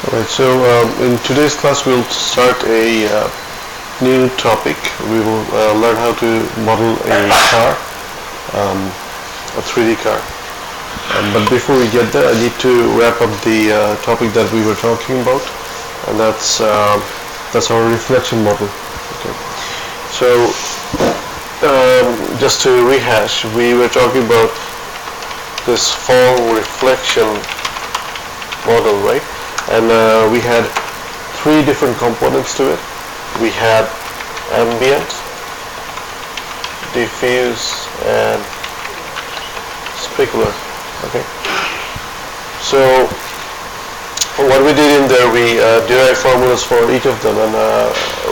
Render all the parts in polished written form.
Alright, so in today's class we'll start a new topic. We will learn how to model a car, a 3D car. But before we get there, I need to wrap up the topic that we were talking about, and that's our reflection model. Okay. So just to rehash, we were talking about this form reflection model, right? And we had three different components to it. We had ambient, diffuse, and specular. Okay. So what we did in there, we derived formulas for each of them, and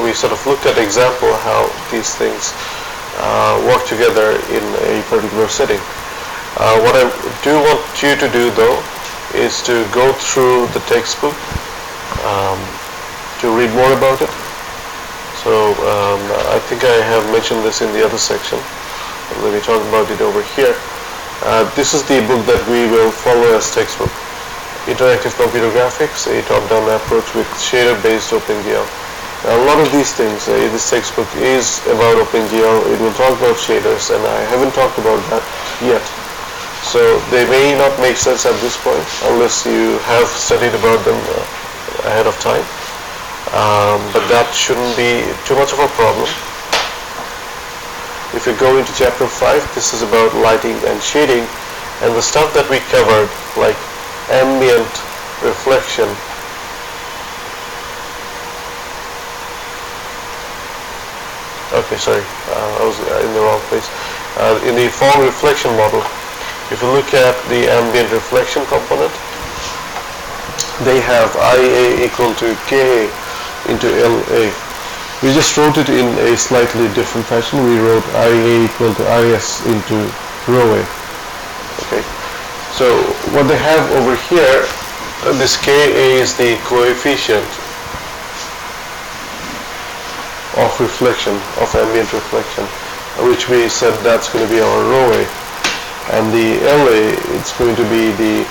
we sort of looked at example how these things work together in a particular setting. What I do want you to do though is to go through the textbook to read more about it. So I think I have mentioned this in the other section. Let me talk about it over here. This is the book that we will follow as textbook. Interactive Computer Graphics, a top-down approach with shader-based OpenGL. Now, a lot of these things, this textbook is about OpenGL. It will talk about shaders, and I haven't talked about that yet. So they may not make sense at this point unless you have studied about them ahead of time. But that shouldn't be too much of a problem. If you go into chapter 5, this is about lighting and shading, and the stuff that we covered, like ambient reflection, okay, sorry, I was in the wrong place. In the form reflection model, if you look at the ambient reflection component, they have IA equal to KA into LA. We just wrote it in a slightly different fashion. We wrote IA equal to IS into rho A. Okay. So what they have over here, this KA is the coefficient of reflection, of ambient reflection, which we said that's going to be our rho A. And the LA, it's going to be the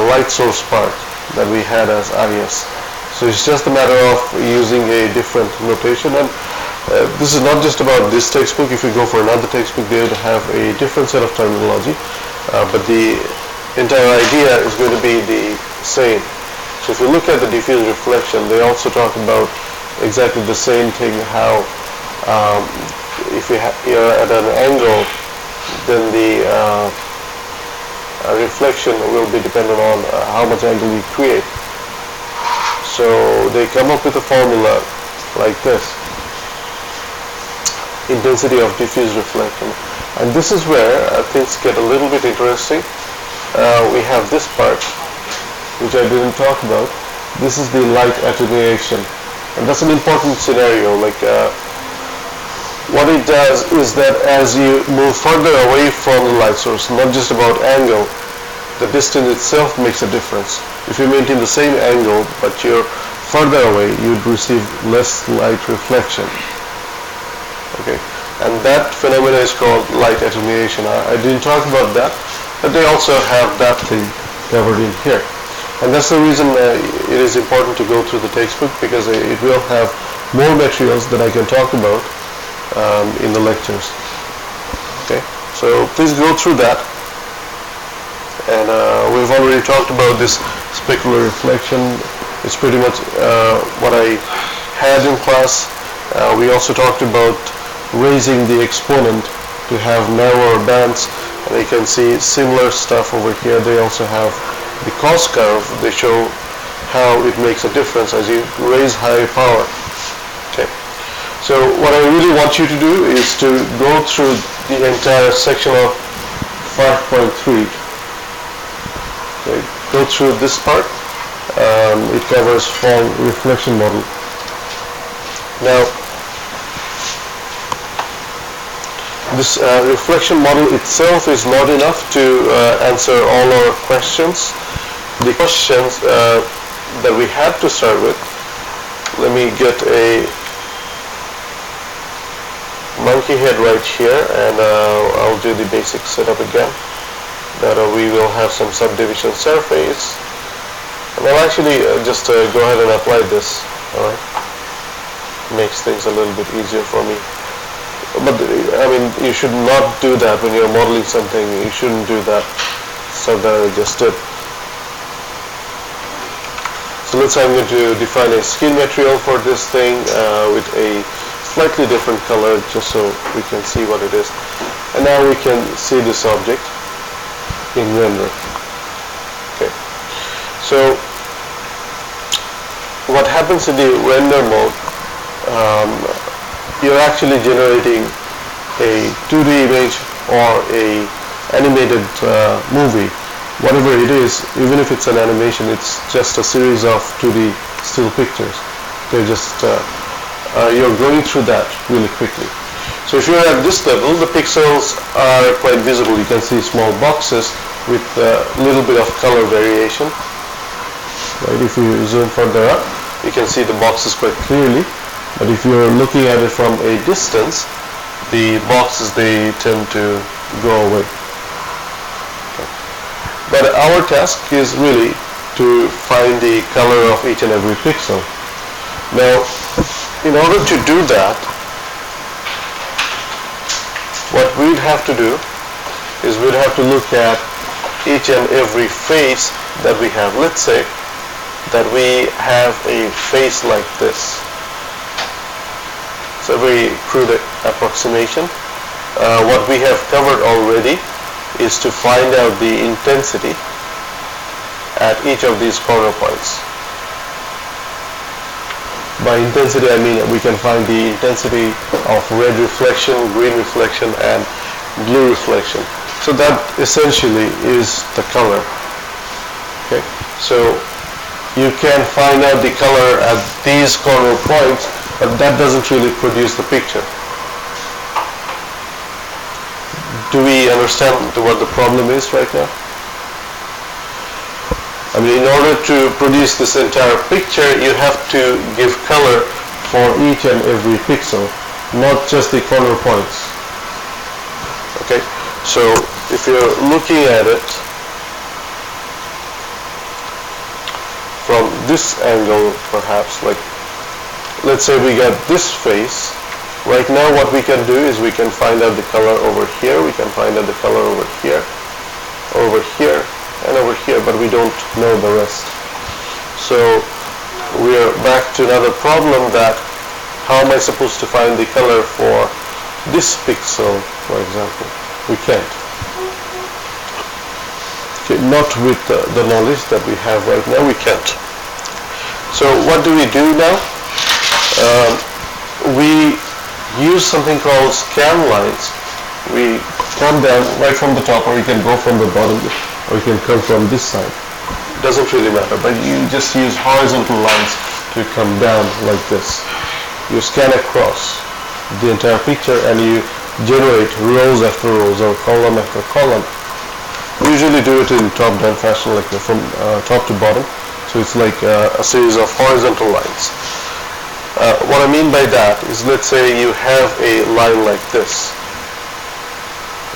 light source part that we had as IS. So it's just a matter of using a different notation. And this is not just about this textbook. If you go for another textbook, they would have a different set of terminology. But the entire idea is going to be the same. So if you look at the diffuse reflection, they also talk about exactly the same thing, how if you're at an angle, then the reflection will be dependent on how much angle you create. So they come up with a formula like this: intensity of diffuse reflection. And this is where things get a little bit interesting. We have this part, which I didn't talk about. This is the light attenuation, and that's an important scenario. Like what it does is that as you move further away from the light source, not just about angle, the distance itself makes a difference. If you maintain the same angle but you're further away, you'd receive less light reflection. Okay, and that phenomena is called light attenuation. I didn't talk about that, but they also have that thing covered in here. And that's the reason it is important to go through the textbook, because it will have more materials that I can talk about in the lectures. Okay, so please go through that. And we've already talked about this specular reflection. It's pretty much what I had in class. We also talked about raising the exponent to have narrower bands, and you can see similar stuff over here. They also have the cos curve. They show how it makes a difference as you raise higher power. Okay. So what I really want you to do is to go through the entire section of 5.3. Okay. Go through this part. It covers form reflection model. Now, this reflection model itself is not enough to answer all our questions. The questions that we had to start with, let me get a monkey head right here, and I'll do the basic setup again. That we will have some subdivision surface, Well, actually, just go ahead and apply this. All right, makes things a little bit easier for me. But I mean, you should not do that when you're modeling something. You shouldn't do that. So that I just did. So let's say I'm going to define a skin material for this thing with a slightly different color, just so we can see what it is. And now we can see this object in render. Okay. So what happens in the render mode? You're actually generating a 2D image or a animated movie. Whatever it is, even if it's an animation, it's just a series of 2D still pictures. They're just you're going through that really quickly. So if you're at this level, the pixels are quite visible. You can see small boxes with a little bit of color variation. Right? If you zoom further up, you can see the boxes quite clearly. But if you're looking at it from a distance, the boxes, they tend to go away. Okay. But our task is really to find the color of each and every pixel. Now, in order to do that, what we'd have to do is we'd have to look at each and every face that we have. Let's say that we have a face like this. It's a very crude approximation. What we have covered already is to find out the intensity at each of these corner points. By intensity, I mean we can find the intensity of red reflection, green reflection, and blue reflection. So that essentially is the color. Okay, so you can find out the color at these corner points, but that doesn't really produce the picture. Do we understand what the problem is right now? I mean, in order to produce this entire picture, you have to give color for each and every pixel, not just the corner points. Okay, so if you're looking at it from this angle, perhaps, like, let's say we got this face. Right now what we can do is we can find out the color over here, we can find out the color over here, and over here, but we don't know the rest. So we're back to another problem, that how am I supposed to find the color for this pixel, for example? We can't. Okay, not with the knowledge that we have right now, we can't. So what do we do now? We use something called scan lines. We come down right from the top, or you can go from the bottom, or you can come from this side. It doesn't really matter, but you just use horizontal lines to come down like this. You scan across the entire picture and you generate rows after rows or column after column. We usually do it in top-down fashion, like from top to bottom. So it's like a series of horizontal lines. What I mean by that is, let's say you have a line like this.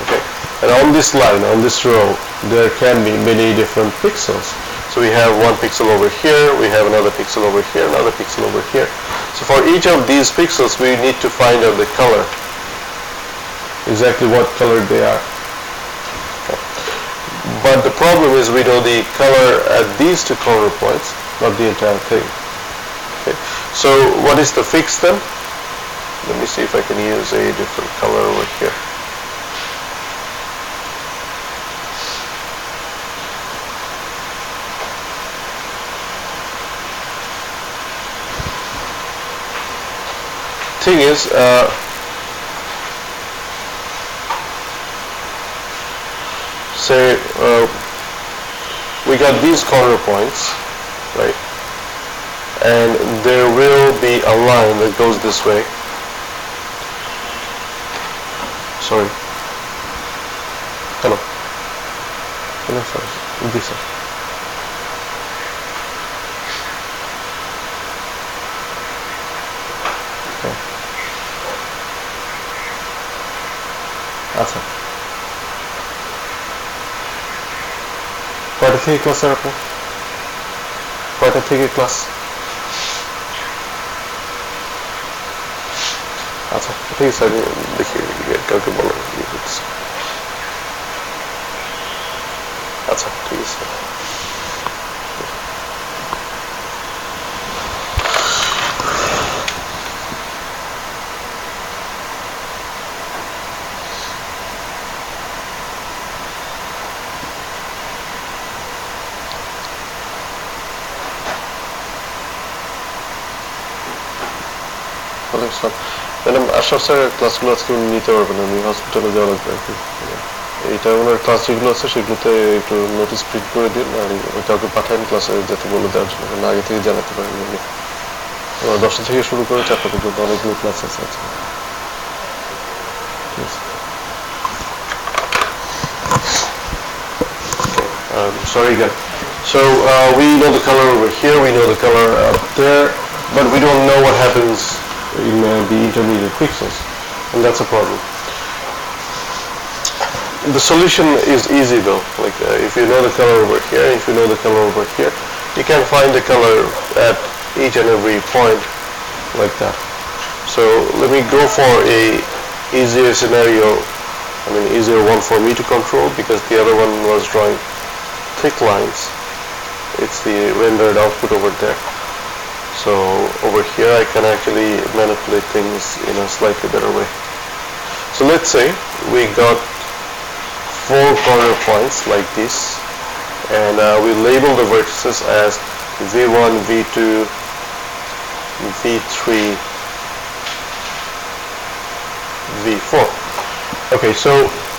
Okay, and on this line, on this row, there can be many different pixels. So we have one pixel over here, we have another pixel over here, another pixel over here. So for each of these pixels, we need to find out the color, exactly what color they are. Okay. But the problem is we know the color at these two corner points, not the entire thing. Okay. So what is the fix then? Let me see if I can use a different color over here. Thing is, say we got these corner points, right? And there will be a line that goes this way. Sorry. Hello. Hello, sorry. This side. Okay. আচ্ছা, কয়টা থেকে class sir আপনি? কয়টা থেকে class? আচ্ছা ঠিক আছে, আমি দেখি কাউকে বলো। আচ্ছা ঠিক আছে। ম্যাডাম আশরাফ স্যারের ক্লাসগুলো আজকে উনি নিতে পারবেন, উনি হসপিটালে যাওয়া লাগবে আর কি। এইটা ওনার ক্লাস যেগুলো আছে সেগুলোতে একটু নোটিস প্রিন্ট করে দিন আর কাউকে পাঠান ক্লাসে যাতে বলে দেওয়ার জন্য, কারণ আগে থেকে জানাতে পারেন উনি। 10টা থেকে শুরু করে 4টা পর্যন্ত অনেকগুলো ক্লাস আছে আজকে। Sorry again. So we know the color over here, we know the color up there, but we don't know what happens in the intermediate pixels, and that's a problem. The solution is easy though. Like if you know the color over here, if you know the color over here, you can find the color at each and every point like that. So let me go for a easier scenario, I mean easier one for me to control, because the other one was drawing thick lines. It's the rendered output over there. So over here I can actually manipulate things in a slightly better way. So let's say we got 4 corner points like this, and we label the vertices as V1, V2, V3, V4. Okay, so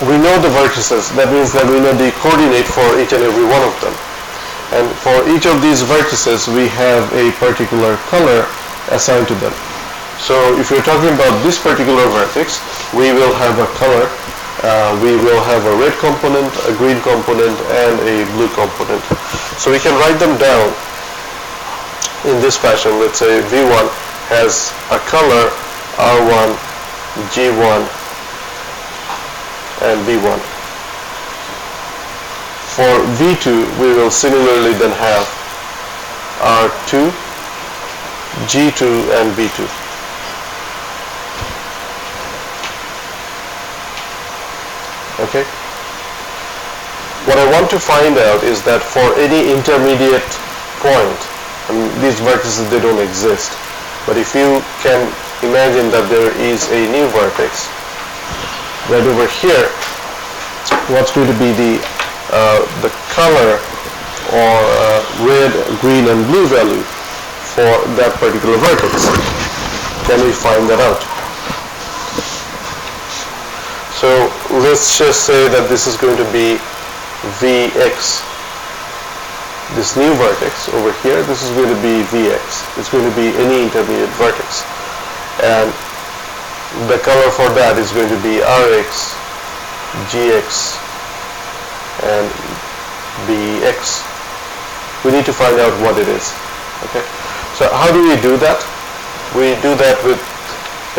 we know the vertices. That means that we know the coordinate for each and every one of them. And for each of these vertices, we have a particular color assigned to them. So if you're talking about this particular vertex, we will have a color. We will have a red component, a green component, and a blue component. So we can write them down in this fashion. Let's say V1 has a color R1, G1, and B1. For V2, we will similarly then have R2, G2, and B2. Okay. What I want to find out is that for any intermediate point, and these vertices, they don't exist, but if you can imagine that there is a new vertex right over here, what's going to be the color or red, green, and blue value for that particular vertex? Can we find that out? So let's just say that this is going to be Vx. This new vertex over here, this is going to be Vx. It's going to be any intermediate vertex. And the color for that is going to be Rx, Gx, and Bx. We need to find out what it is. Okay. So how do we do that? We do that with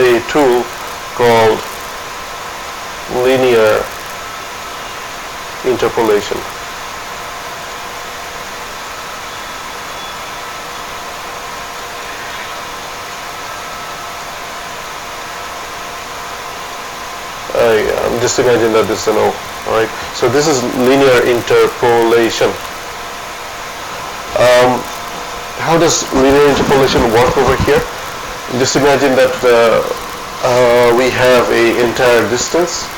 a tool called linear interpolation. Just imagine that this is an O. Alright, so this is linear interpolation. How does linear interpolation work over here? Just imagine that we have an entire distance.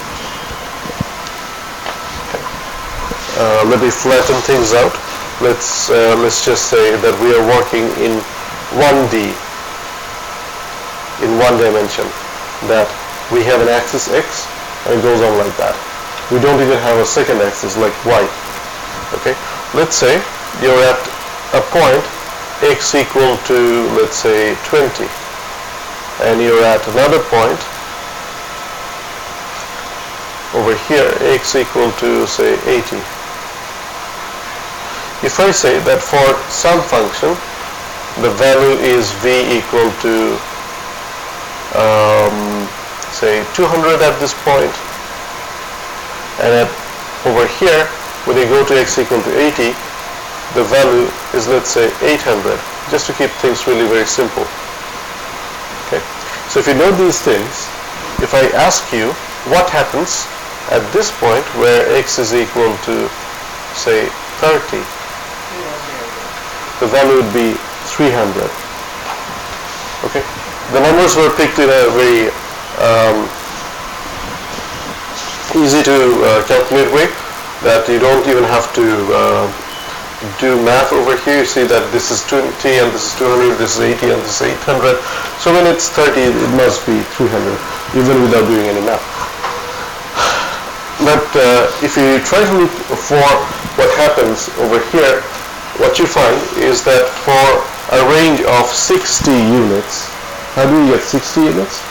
Let me flatten things out. Let's just say that we are working in 1D, in one dimension. That we have an axis X, and it goes on like that. We don't even have a second axis like Y. Okay, let's say you're at a point X equal to, let's say, 20, and you're at another point over here X equal to, say, 80. If I say that for some function the value is V equal to say 200 at this point, and over here when you go to X equal to 80, the value is, let's say, 800, just to keep things really very simple. Okay. So if you know these things, if I ask you what happens at this point where x is equal to, say, 30, the value would be 300. Okay. The numbers were picked in a very easy to calculate way, that you don't even have to do math over here. You see that this is 20 and this is 200, this is 80 and this is 800. So when it's 30, it must be 300, even without doing any math. But if you try to look for what happens over here, what you find is that for a range of 60 units, how do we get 60 units?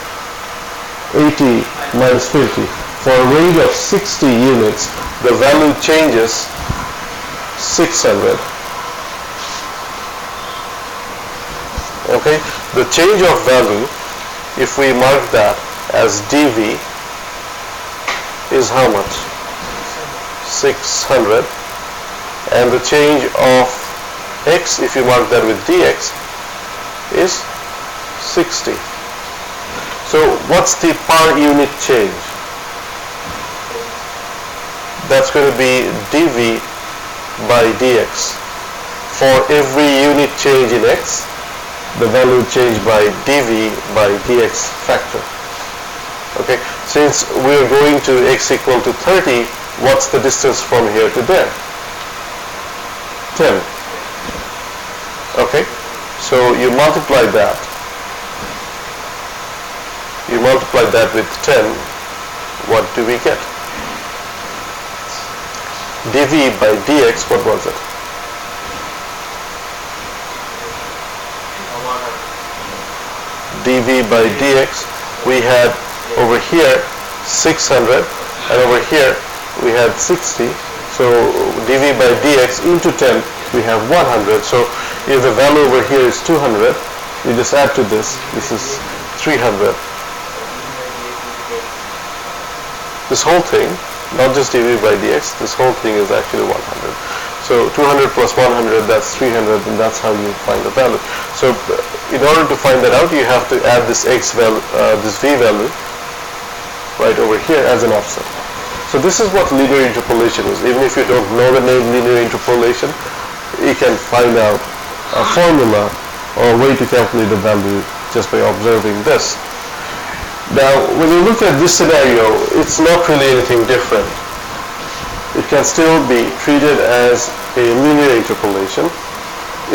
80 minus 50. For a range of 60 units, the value changes 600. Okay, the change of value, if we mark that as dV, is how much? 600. And the change of x, if you mark that with dx, is 60. So what's the per unit change? That's going to be dV by dx. For every unit change in x, the value changed by dV by dx factor. Okay, since we're going to x equal to 30, what's the distance from here to there? 10. Okay, so you multiply that. You multiply that with 10, what do we get? dV by dx, what was it? dV by dx, we had over here 600 and over here we had 60. So dV by dx into 10, we have 100. So if the value over here is 200, we just add to this. This is 300. This whole thing, not just dV by dx, this whole thing is actually 100. So 200 plus 100, that's 300, and that's how you find the value. So in order to find that out, you have to add this x value, this v value, right over here as an offset. So this is what linear interpolation is. Even if you don't know the name linear interpolation, you can find out a formula or a way to calculate the value just by observing this. Now, when you look at this scenario, it's not really anything different. It can still be treated as a linear interpolation.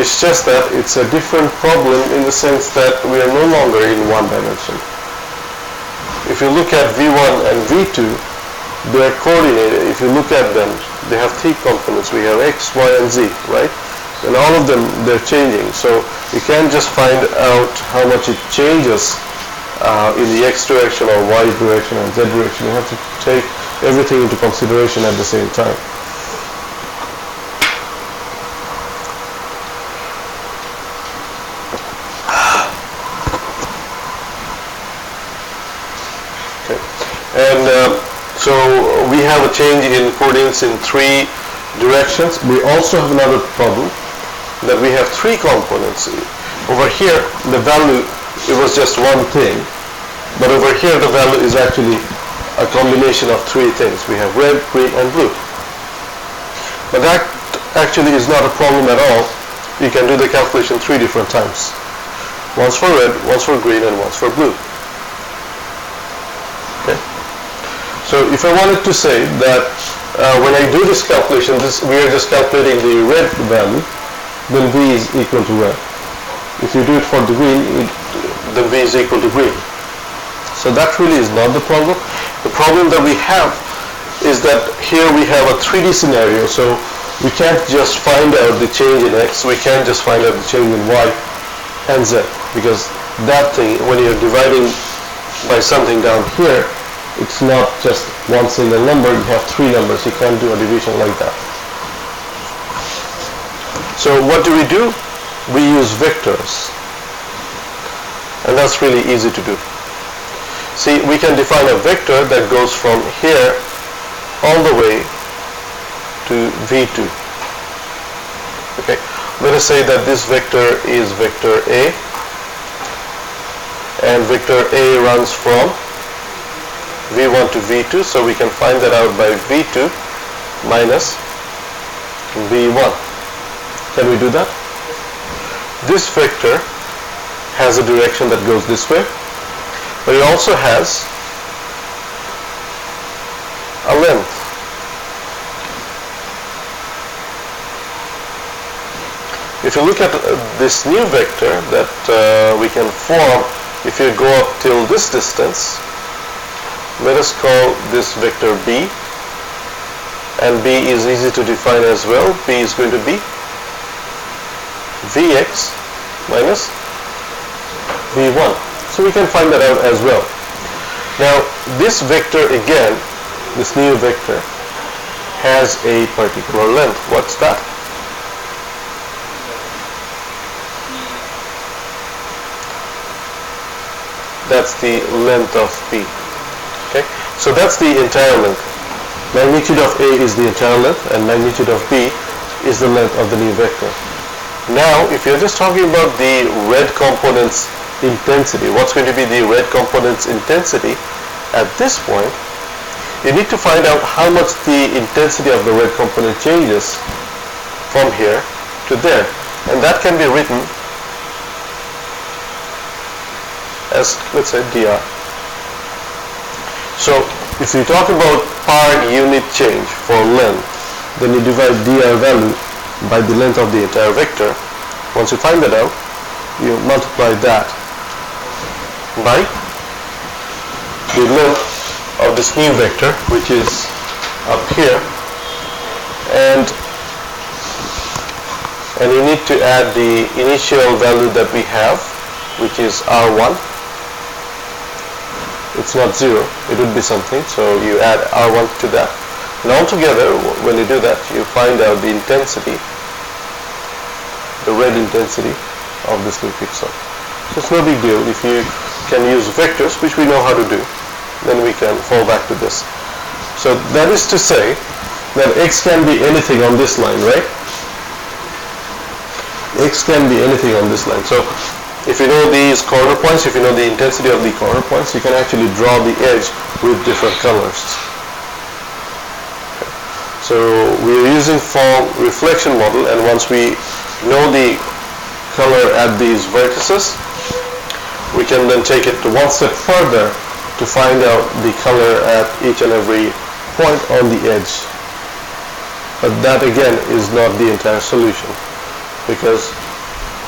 It's just that it's a different problem in the sense that we are no longer in one dimension. If you look at V1 and V2, they are coordinated. If you look at them, they have three components. We have X, Y, and Z, right? And all of them, they're changing. So you can't just find out how much it changes in the X direction or Y direction or Z direction. You have to take everything into consideration at the same time. Okay. And so we have a change in coordinates in three directions. We also have another problem that we have three components. Over here, the value, it was just one thing, but over here the value is actually a combination of three things. We have red, green, and blue. But that actually is not a problem at all. You can do the calculation three different times. Once for red, once for green, and once for blue. Okay. So if I wanted to say that when I do this calculation, we are just calculating the red value, then V is equal to red. If you do it for the green, then V is equal to green. So that really is not the problem. The problem that we have is that here we have a 3D scenario, so we can't just find out the change in X, we can't just find out the change in Y and Z, because that thing, when you're dividing by something down here, it's not just one single number, you have three numbers, you can't do a division like that. So what do? We use vectors, and that's really easy to do. See, we can define a vector that goes from here all the way to V2. Okay, let us say that this vector is vector A, and vector A runs from V1 to V2, so we can find that out by V2 minus V1. Can we do that? This vector has a direction that goes this way, but it also has a length. If you look at this new vector that we can form, if you go up till this distance, let us call this vector B, and B is easy to define as well. B is going to be Vx minus V1. So we can find that out as well. Now this vector again, this new vector, has a particular length. What's that? That's the length of B. Okay, so that's the entire length. Magnitude of A is the entire length, and magnitude of B is the length of the new vector. Now, if you're just talking about the red component's intensity, what's going to be the red component's intensity at this point, you need to find out how much the intensity of the red component changes from here to there. And that can be written as, let's say, dr. So if you talk about per unit change for length, then you divide dr value by the length of the entire vector. Once you find that out, you multiply that by the length of this new vector, which is up here, and you need to add the initial value that we have, which is r1. It's not 0, it would be something, so you add r1 to that. And altogether, when you do that, you find out the intensity, the red intensity of this new pixel. So it's no big deal. If you can use vectors, which we know how to do, then we can fall back to this. So that is to say that x can be anything on this line, right? X can be anything on this line. So if you know these corner points, if you know the intensity of the corner points, you can actually draw the edge with different colors. So we are using form reflection model, and once we know the color at these vertices, we can then take it to one step further to find out the color at each and every point on the edge. But that again is not the entire solution, because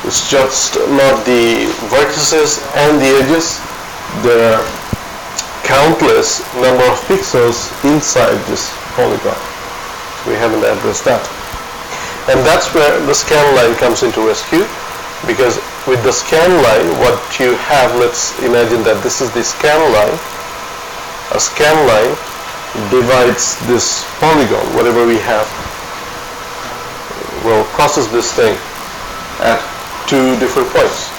it's just not the vertices and the edges. There are countless number of pixels inside this polygon. We haven't addressed that. And that's where the scan line comes into rescue, because with the scan line, what you have, let's imagine that this is the scan line. A scan line divides this polygon, whatever we have, will crosses this thing at two different points.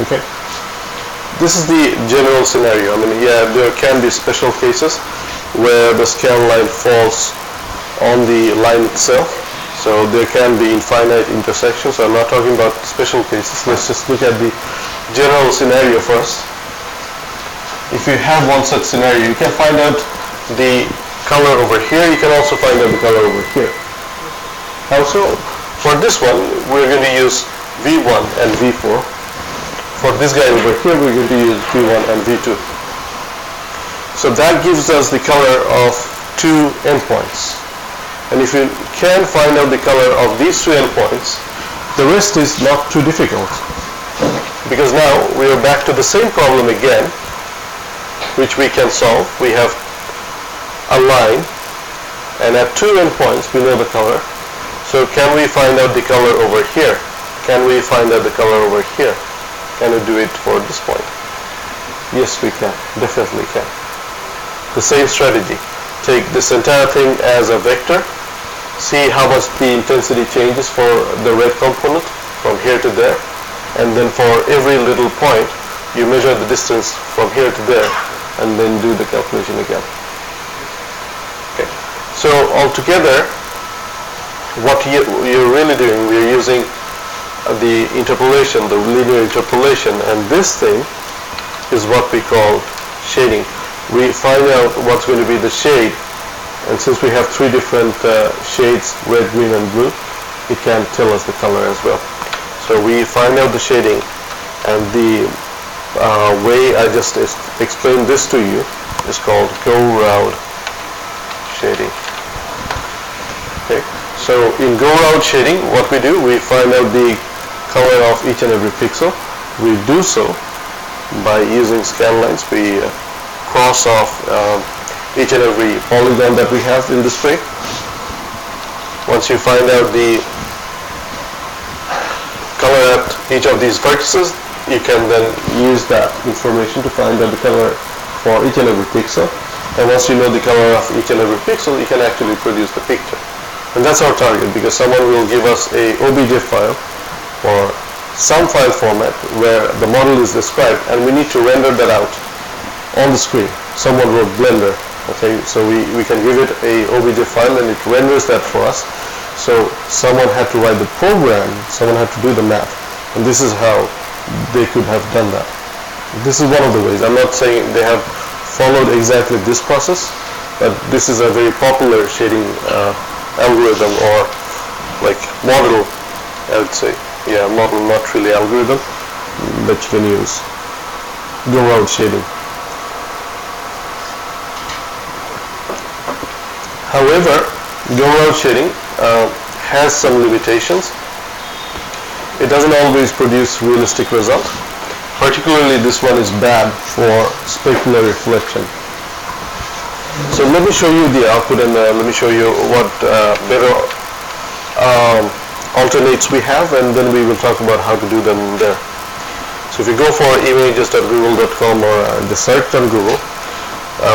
Okay, this is the general scenario. I mean, yeah, there can be special cases where the scan line falls on the line itself, so there can be infinite intersections. I'm not talking about special cases. Let's just look at the general scenario first. If you have one such scenario, you can find out the color over here. You can also find out the color over here. Also, for this one, we're going to use V1 and V4. For this guy over here, we're going to use V1 and V2. So that gives us the color of two endpoints. And if you can find out the color of these two endpoints, the rest is not too difficult. Because now we are back to the same problem again, which we can solve. We have a line, and at two endpoints we know the color. So can we find out the color over here? Can we find out the color over here? Can we do it for this point? Yes, we can. Definitely can. The same strategy. Take this entire thing as a vector. See how much the intensity changes for the red component from here to there. And then for every little point, you measure the distance from here to there and then do the calculation again. Okay. So altogether, what you're really doing, we're using the interpolation, the linear interpolation, and this thing is what we call shading. We find out what's going to be the shade, and since we have three different shades, red, green and blue, it can tell us the color as well. So we find out the shading, and the way I just explained this to you is called Gouraud shading. Okay. So in Gouraud shading, what we do, we find out the color of each and every pixel. We do so by using scan lines. We cross off each and every polygon that we have in display. Once you find out the color at each of these vertices, you can then use that information to find out the color for each and every pixel. And once you know the color of each and every pixel, you can actually produce the picture. And that's our target, because someone will give us a OBJ file or some file format where the model is described, and we need to render that out on the screen. Someone wrote Blender, okay, so we can give it a OBJ file and it renders that for us. So someone had to write the program, someone had to do the math, and this is how they could have done that. This is one of the ways. I'm not saying they have followed exactly this process, but this is a very popular shading algorithm, or like model, I would say. Yeah, model, not really algorithm, that you can use. Gouraud shading. However, Gouraud shading has some limitations. It doesn't always produce realistic results. Particularly this one is bad for specular reflection. So let me show you the output, and let me show you what better alternates we have, and then we will talk about how to do them there. So if you go for images.google.com or the search on Google,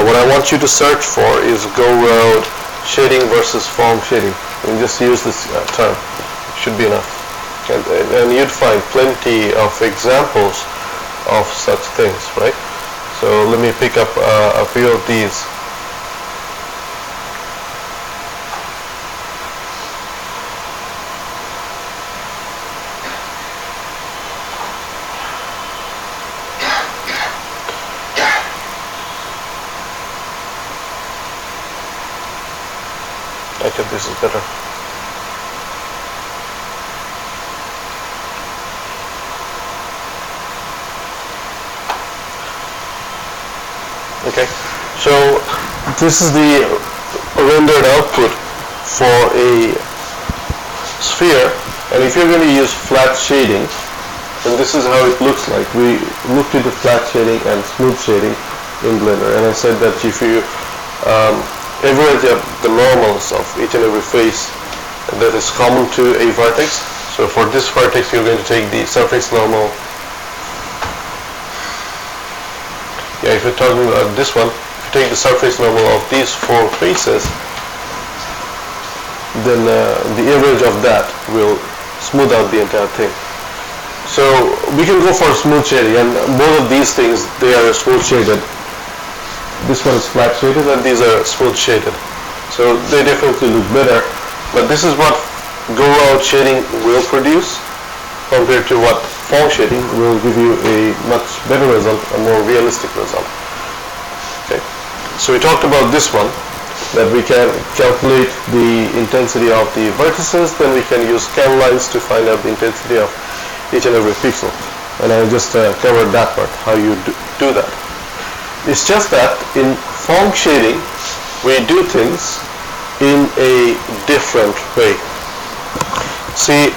what I want you to search for is Gouraud shading versus form shading. And just use this term. It should be enough. And you'd find plenty of examples of such things, right? So let me pick up a few of these. I think this is better. Okay, so this is the rendered output for a sphere, and if you're going to use flat shading, then this is how it looks like. We looked into flat shading and smooth shading in Blender, and I said that if you average up the normals of each and every face that is common to a vertex, so for this vertex you're going to take the surface normal. Yeah, if you're talking about this one, if you take the surface normal of these four faces, then the average of that will smooth out the entire thing. So we can go for smooth shading, and both of these things, they are smooth shaded. This one is flat shaded and these are smooth shaded. So they definitely look better, but this is what Gouraud shading will produce compared to what form shading will give you a much better result, a more realistic result. Okay. So we talked about this one, that we can calculate the intensity of the vertices, then we can use scan lines to find out the intensity of each and every pixel. And I just covered that part, how you do that. It's just that in form shading, we do things in a different way. See,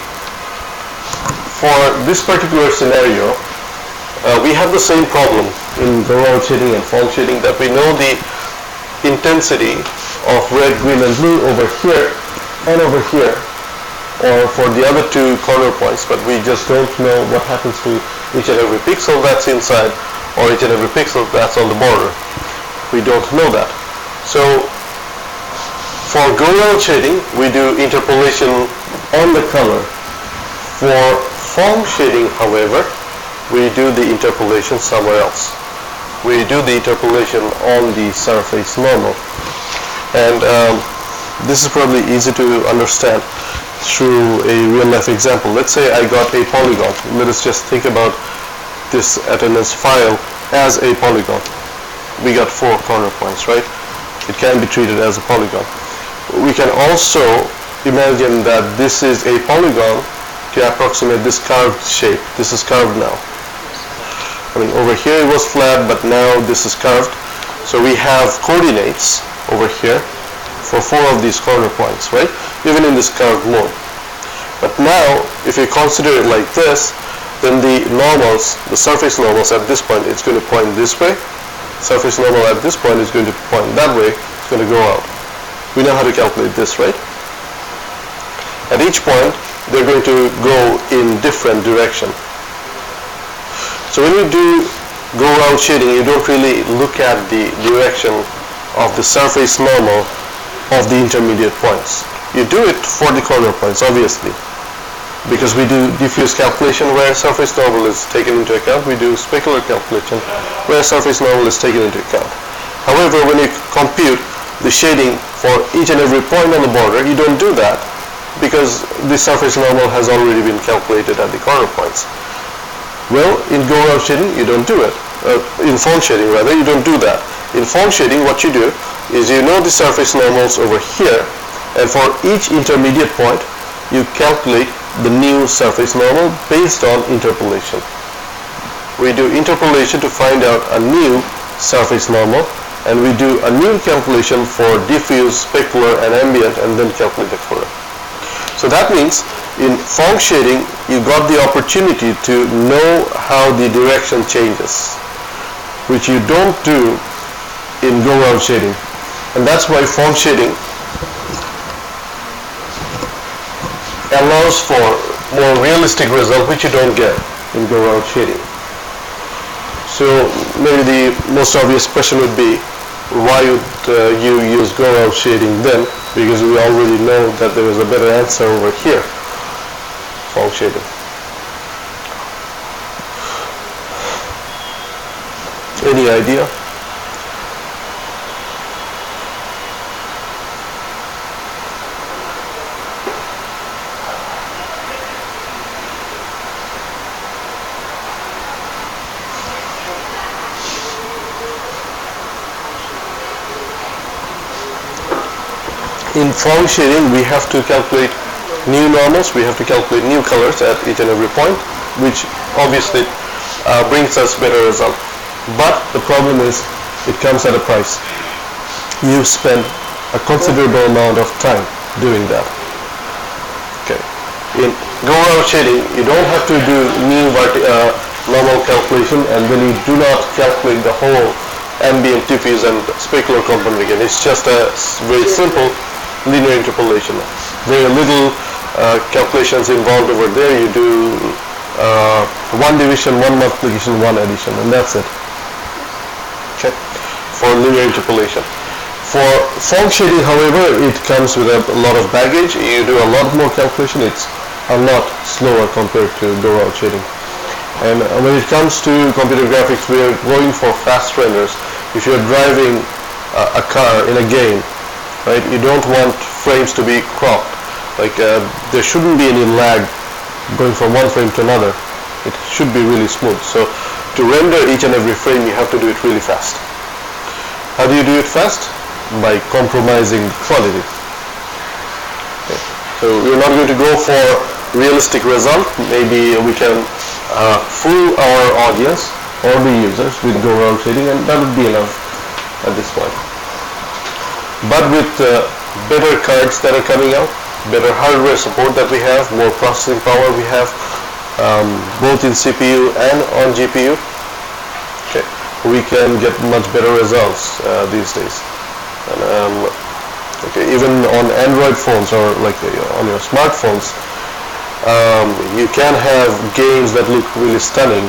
for this particular scenario, we have the same problem in Gouraud shading and form shading, that we know the intensity of red, green and blue over here and over here, or for the other two corner points, but we just don't know what happens to each and every pixel that's inside, or each and every pixel that's on the border. We don't know that. So for Gouraud shading, we do interpolation on the color. For form shading, however, we do the interpolation somewhere else. We do the interpolation on the surface normal. And this is probably easy to understand. through a real-life example. Let's say I got a polygon. Let us just think about this attendance file as a polygon. We got 4 corner points, right? It can be treated as a polygon. We can also imagine that this is a polygon to approximate this curved shape. This is curved now. I mean, over here it was flat, but now this is curved. So we have coordinates over here for 4 of these corner points, right? Even in this curved mode. But now, if you consider it like this, then the normals, the surface normals at this point, it's going to point this way. Surface normal at this point is going to point that way. It's going to go out. We know how to calculate this, right? At each point, they're going to go in different direction. So when you do go out shading, you don't really look at the direction of the surface normal of the intermediate points. You do it for the corner points, obviously, because we do diffuse calculation where surface normal is taken into account. We do specular calculation where surface normal is taken into account. However, when you compute the shading for each and every point on the border, you don't do that because the surface normal has already been calculated at the corner points. Well, in go-around shading, you don't do it. In phone shading, rather, you don't do that. In phone shading, what you do is you know the surface normals over here, and for each intermediate point, you calculate the new surface normal based on interpolation. We do interpolation to find out a new surface normal, and we do a new calculation for diffuse, specular, and ambient, and then calculate the color. So that means in phone shading, you got the opportunity to know how the direction changes, which you don't do in go-round shading. And that's why phone shading allows for more realistic result, which you don't get in go-round shading. So maybe the most obvious question would be, why would you use go-round shading then? Because we already know that there is a better answer over here, phone shading. Any idea? In phone shading, we have to calculate new normals, we have to calculate new colors at each and every point, which obviously brings us better result. But the problem is, it comes at a price. You spend a considerable amount of time doing that. Okay. In go-around shading, you don't have to do new normal calculation, and then you do not calculate the whole ambient, diffuse, and specular component again. It's just a very simple linear interpolation. Very little calculations involved over there. You do one division, one multiplication, one addition, and that's it. Okay, for linear interpolation. For phone shading, however, it comes with a lot of baggage. You do a lot more calculation. It's a lot slower compared to go-around shading. And when it comes to computer graphics, we are going for fast renders. If you're driving a car in a game, right, you don't want frames to be cropped. Like there shouldn't be any lag going from one frame to another. It should be really smooth. So to render each and every frame, you have to do it really fast. How do you do it fast? By compromising quality. Okay. So we're not going to go for realistic result. Maybe we can fool our audience or the users with go-around shading, and that would be enough at this point. But with better cards that are coming out, better hardware support that we have, more processing power we have, both in CPU and on GPU, okay, we can get much better results these days. And, okay, even on Android phones or like on your smartphones, you can have games that look really stunning,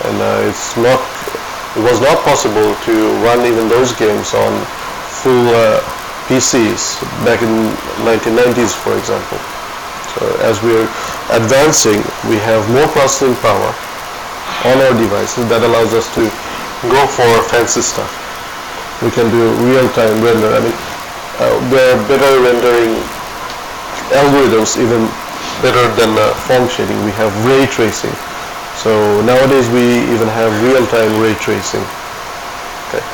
and it was not possible to run even those games on full PCs back in 1990s, for example. So as we're advancing, we have more processing power on our devices that allows us to go for fancy stuff. We can do real-time render. I mean, there are better rendering algorithms even better than form shading. We have ray tracing. So nowadays we even have real-time ray tracing. Okay.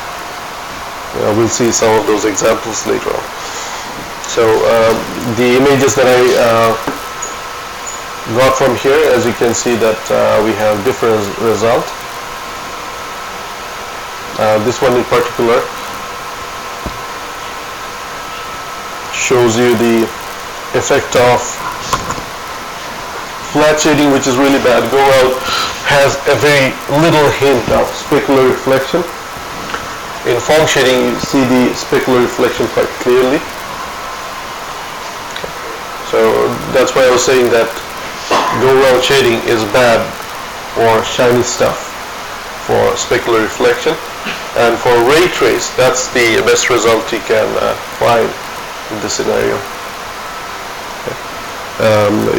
We'll see some of those examples later on. So the images that I got from here, as you can see that we have different result. This one in particular shows you the effect of flat shading, which is really bad. Go Out has a very little hint of specular reflection. In form shading, you see the specular reflection quite clearly. So that's why I was saying that Go Out shading is bad for shiny stuff, for specular reflection, and for ray trace, that's the best result you can find in this scenario.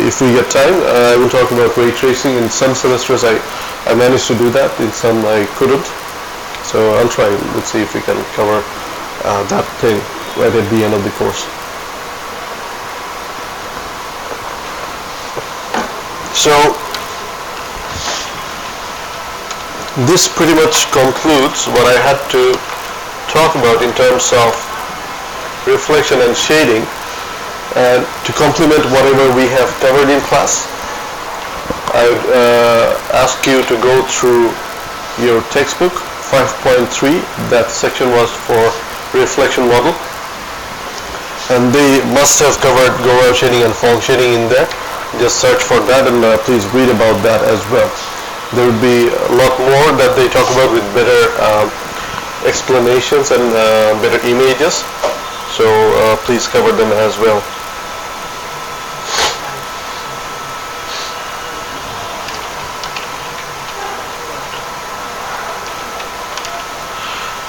If we get time, I will talk about ray tracing. In some semesters I managed to do that, in some I couldn't. So I'll try. Let's see if we can cover that thing right at the end of the course. So this pretty much concludes what I had to talk about in terms of reflection and shading. And to complement whatever we have covered in class, I would ask you to go through your textbook 5.3. That section was for reflection model, and they must have covered Go Out shading and form shading in there. Just search for that and please read about that as well. There would be a lot more that they talk about with better explanations and better images, so please cover them as well.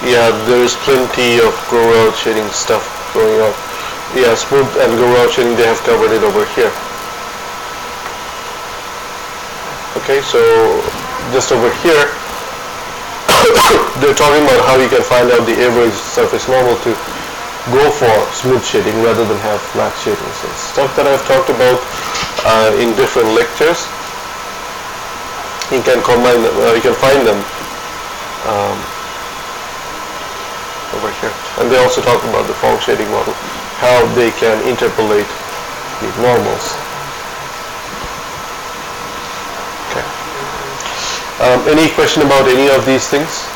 Yeah, there is plenty of Go Out shading stuff going on. Yeah, smooth and Go Out shading, they have covered it over here. Okay, so just over here, they're talking about how you can find out the average surface normal to go for smooth shading rather than have flat shading. So stuff that I've talked about in different lectures, you can combine them, you can find them over here. And they also talk about the form shading model, how they can interpolate the normals. Okay. Any question about any of these things?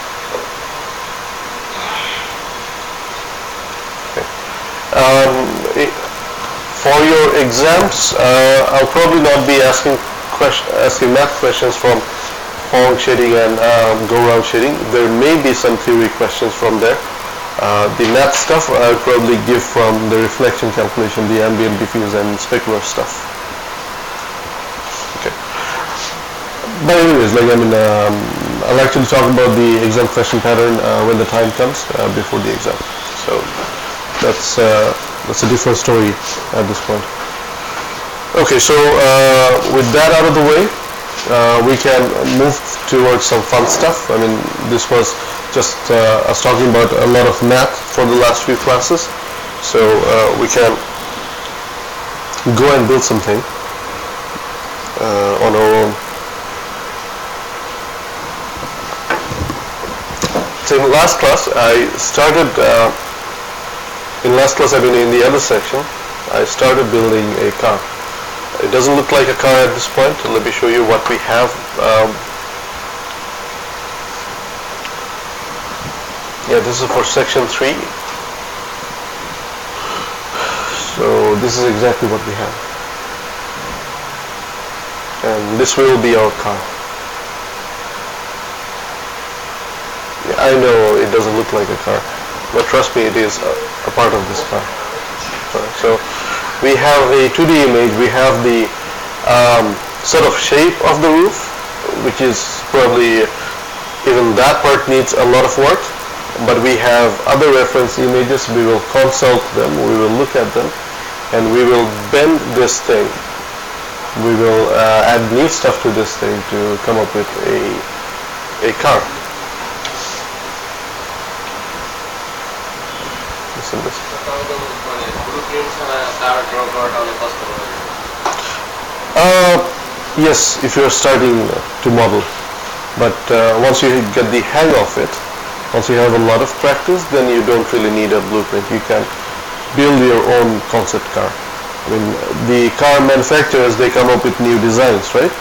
Okay. For your exams, I'll probably not be asking math questions from form shading and Go Out shading. There may be some theory questions from there. The math stuff I'll probably give from the reflection calculation, the ambient, diffuse and specular stuff. Okay. But anyways, I'll actually talk about the exam question pattern when the time comes before the exam. So that's a different story at this point. Okay, so with that out of the way, we can move towards some fun stuff. I mean, this was just us talking about a lot of math for the last few classes, so we can go and build something on our own. So in last class I started, in the other section, I started building a car. It doesn't look like a car at this point. Let me show you what we have. Yeah, this is for section 3. So this is exactly what we have. And this will be our car. Yeah, I know it doesn't look like a car, but trust me, it is a part of this car. So we have a 2D image. We have the sort of shape of the roof, which is probably, even that part needs a lot of work. But we have other reference images. We will consult them, we will look at them, and we will bend this thing. We will add new stuff to this thing to come up with a car. Listen to this. Yes, if you're starting to model, but once you get the hang of it, once you have a lot of practice, then you don't really need a blueprint. You can build your own concept car. I mean, the car manufacturers, they come up with new designs, right?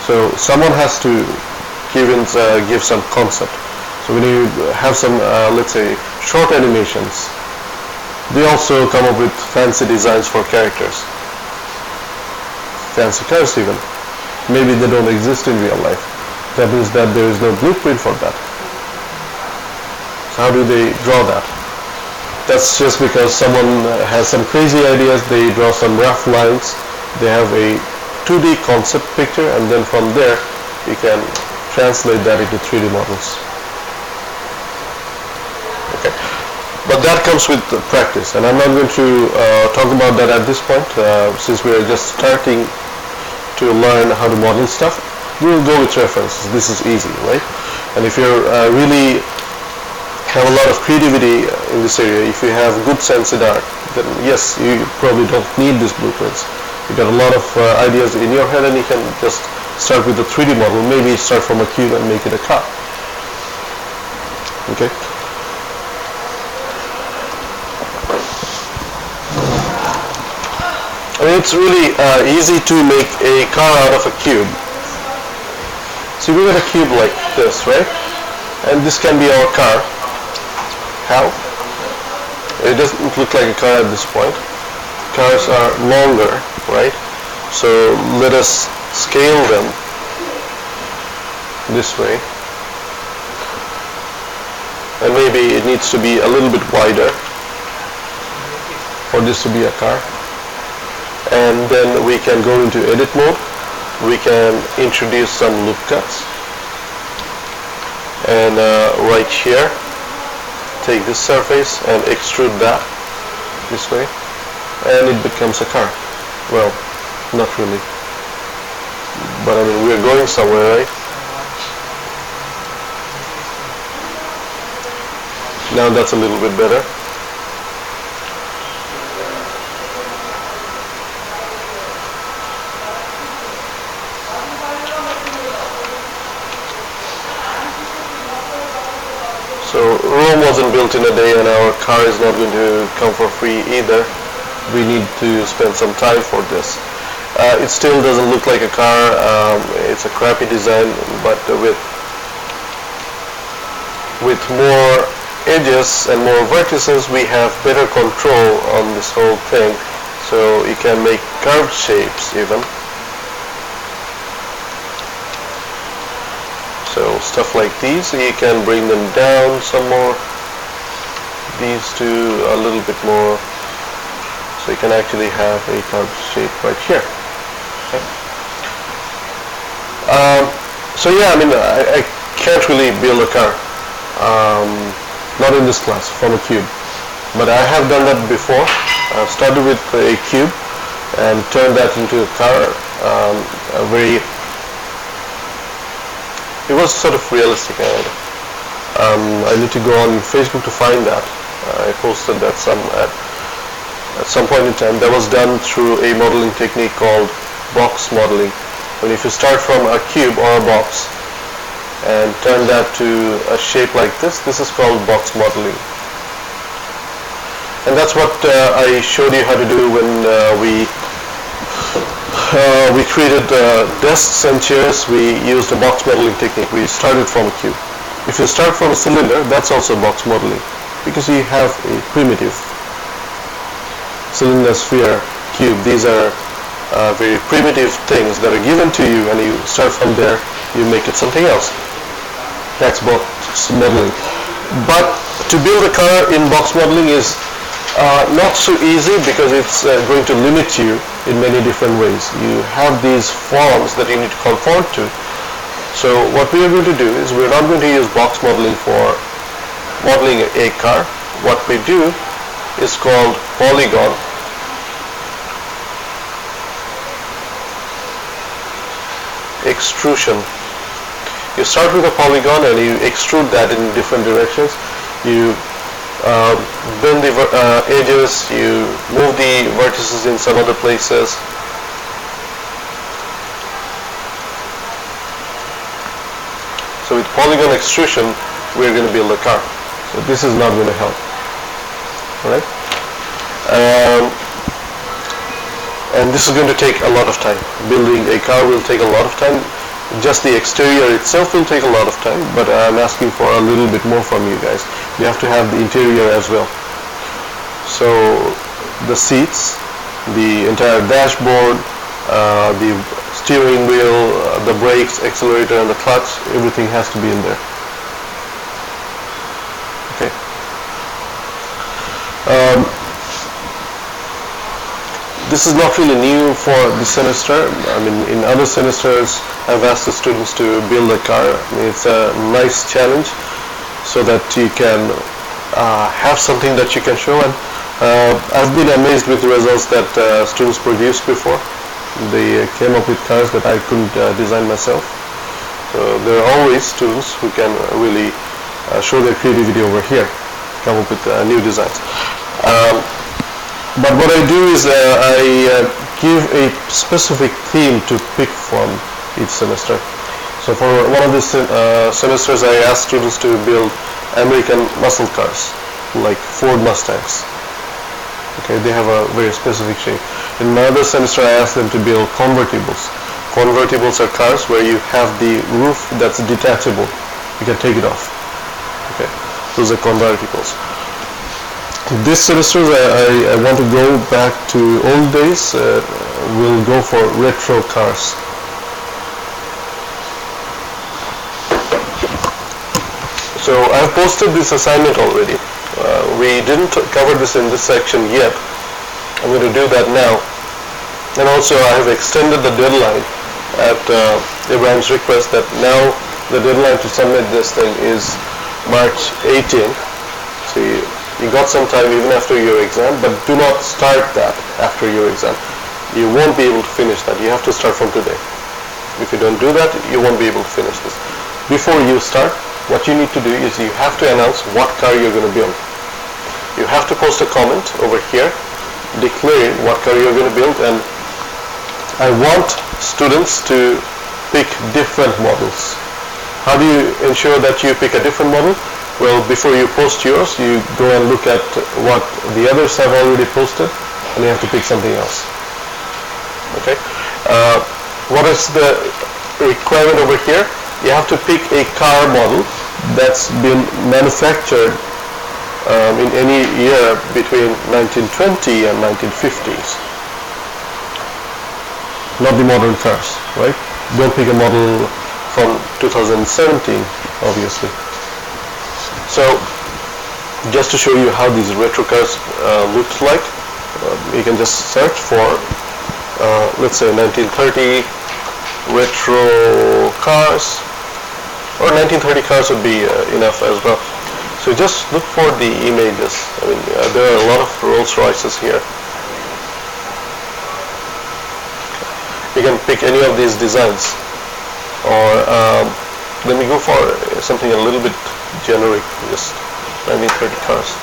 So someone has to give some concept. So when you have some, let's say, short animations, they also come up with fancy designs for characters. Fancy cars even. Maybe they don't exist in real life. That means that there is no blueprint for that. So how do they draw that? That's just because someone has some crazy ideas, they draw some rough lines, they have a 2D concept picture, and then from there you can translate that into 3D models. Okay. But that comes with practice, and I'm not going to talk about that at this point, since we are just starting to learn how to model stuff. We'll go with references. This is easy, right? And if you're really have a lot of creativity in this area, if you have good sense in art, then yes, you probably don't need these blueprints. You got a lot of ideas in your head, and you can just start with a 3D model. Maybe start from a cube and make it a car. Okay. I mean, it's really easy to make a car out of a cube. So we got a cube like this, right? And this can be our car. How? It doesn't look like a car at this point. Cars are longer, right? So let us scale them this way. And maybe it needs to be a little bit wider for this to be a car. And then we can go into edit mode. We can introduce some loop cuts. And right here, take this surface and extrude that this way. And it becomes a car. Well, not really. But I mean, we're going somewhere, right? Now that's a little bit better. So Rome wasn't built in a day, and our car is not going to come for free either. We need to spend some time for this. It still doesn't look like a car. It's a crappy design, but with more edges and more vertices, we have better control on this whole thing. So you can make curved shapes even. So stuff like these, you can bring them down some more. These two a little bit more. So you can actually have a curved shape right here. Okay. So yeah, I mean, I can't really build a car. Not in this class, from a cube. But I have done that before. I've started with a cube and turned that into a car. It was sort of realistic, and I need to go on Facebook to find that. I posted that at some point in time. That was done through a modeling technique called box modeling. And if you start from a cube or a box and turn that to a shape like this is called box modeling. And that's what I showed you how to do when we created desks and chairs. We used a box modeling technique. We started from a cube. If you start from a cylinder, that's also box modeling, because you have a primitive cylinder, sphere, cube. These are very primitive things that are given to you, and you start from there, you make it something else. That's box modeling. But to build a car in box modeling is not so easy, because it's going to limit you in many different ways. You have these forms that you need to conform to. So what we are going to do is we're not going to use box modeling for modeling a car. What we do is called polygon extrusion. You start with a polygon and you extrude that in different directions. You bend the edges, you move the vertices in some other places, So with polygon extrusion, we're going to build a car. So this is not going to help. Alright? And this is going to take a lot of time. Building a car will take a lot of time. Just the exterior itself will take a lot of time, but I'm asking for a little bit more from you guys. You have to have the interior as well. So the seats, the entire dashboard, the steering wheel, the brakes, accelerator, and the clutch, everything has to be in there. Okay. This is not really new for this semester. I mean, in other semesters, I've asked the students to build a car. I mean, it's a nice challenge so that you can have something that you can show. And I've been amazed with the results that students produced before. They came up with cars that I couldn't design myself. So there are always students who can really show their creativity over here, come up with new designs. But what I do is I give a specific theme to pick from each semester. So for one of the semesters, I asked students to build American muscle cars, like Ford Mustangs. Okay, they have a very specific shape. In another semester, I asked them to build convertibles. Convertibles are cars where you have the roof that's detachable. You can take it off. Okay, those are convertibles. This semester, I want to go back to old days. We'll go for retro cars. So I've posted this assignment already. We didn't cover this in this section yet. I'm going to do that now. And also I have extended the deadline at Abraham's request that now the deadline to submit this thing is March 18th. So you got some time even after your exam, but do not start that after your exam. You won't be able to finish that. You have to start from today. If you don't do that, you won't be able to finish this. Before you start, what you need to do is you have to announce what car you're going to build. You have to post a comment over here declaring what car you're going to build, and I want students to pick different models. How do you ensure that you pick a different model? Well, before you post yours, you go and look at what the others have already posted, and you have to pick something else. Okay? What is the requirement over here? You have to pick a car model that's been manufactured in any year between 1920 and 1950s. Not the modern cars, right? Don't pick a model from 2017, obviously. So, just to show you how these retro cars looks like, you can just search for, let's say 1930 retro cars, or 1930 cars would be enough as well. So just look for the images. I mean, there are a lot of Rolls Royces here. You can pick any of these designs, or let me go for something a little bit generic, just 1930 cars.